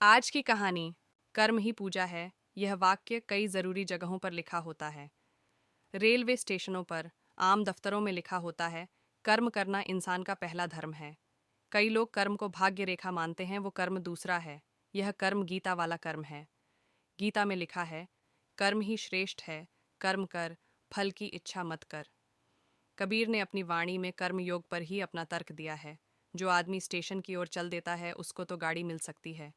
आज की कहानी कर्म ही पूजा है। यह वाक्य कई ज़रूरी जगहों पर लिखा होता है। रेलवे स्टेशनों पर, आम दफ्तरों में लिखा होता है, कर्म करना इंसान का पहला धर्म है। कई लोग कर्म को भाग्य रेखा मानते हैं, वो कर्म दूसरा है। यह कर्म गीता वाला कर्म है। गीता में लिखा है, कर्म ही श्रेष्ठ है, कर्म कर, फल की इच्छा मत कर। कबीर ने अपनी वाणी में कर्म योग पर ही अपना तर्क दिया है। जो आदमी स्टेशन की ओर चल देता है, उसको तो गाड़ी मिल सकती है,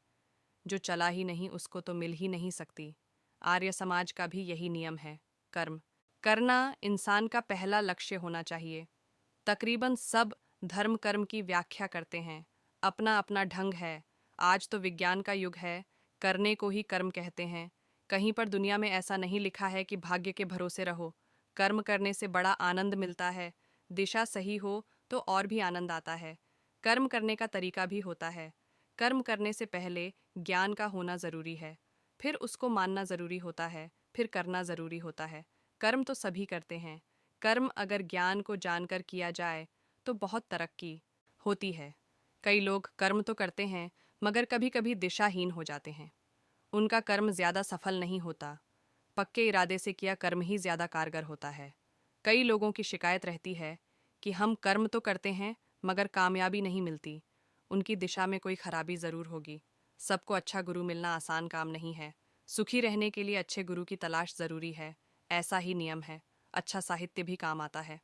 जो चला ही नहीं उसको तो मिल ही नहीं सकती। आर्य समाज का भी यही नियम है। कर्म करना इंसान का पहला लक्ष्य होना चाहिए। तकरीबन सब धर्म कर्म की व्याख्या करते हैं, अपना अपना ढंग है। आज तो विज्ञान का युग है, करने को ही कर्म कहते हैं। कहीं पर दुनिया में ऐसा नहीं लिखा है कि भाग्य के भरोसे रहो। कर्म करने से बड़ा आनंद मिलता है। दिशा सही हो तो और भी आनंद आता है। कर्म करने का तरीका भी होता है। कर्म करने से पहले ज्ञान का होना ज़रूरी है, फिर उसको मानना ज़रूरी होता है, फिर करना ज़रूरी होता है। कर्म तो सभी करते हैं। कर्म अगर ज्ञान को जानकर किया जाए तो बहुत तरक्की होती है। कई लोग कर्म तो करते हैं मगर कभी कभी दिशाहीन हो जाते हैं। उनका कर्म ज़्यादा सफल नहीं होता। पक्के इरादे से किया कर्म ही ज़्यादा कारगर होता है। कई लोगों की शिकायत रहती है कि हम कर्म तो करते हैं मगर कामयाबी नहीं मिलती। उनकी दिशा में कोई खराबी ज़रूर होगी। सबको अच्छा गुरु मिलना आसान काम नहीं है। सुखी रहने के लिए अच्छे गुरु की तलाश ज़रूरी है। ऐसा ही नियम है। अच्छा साहित्य भी काम आता है।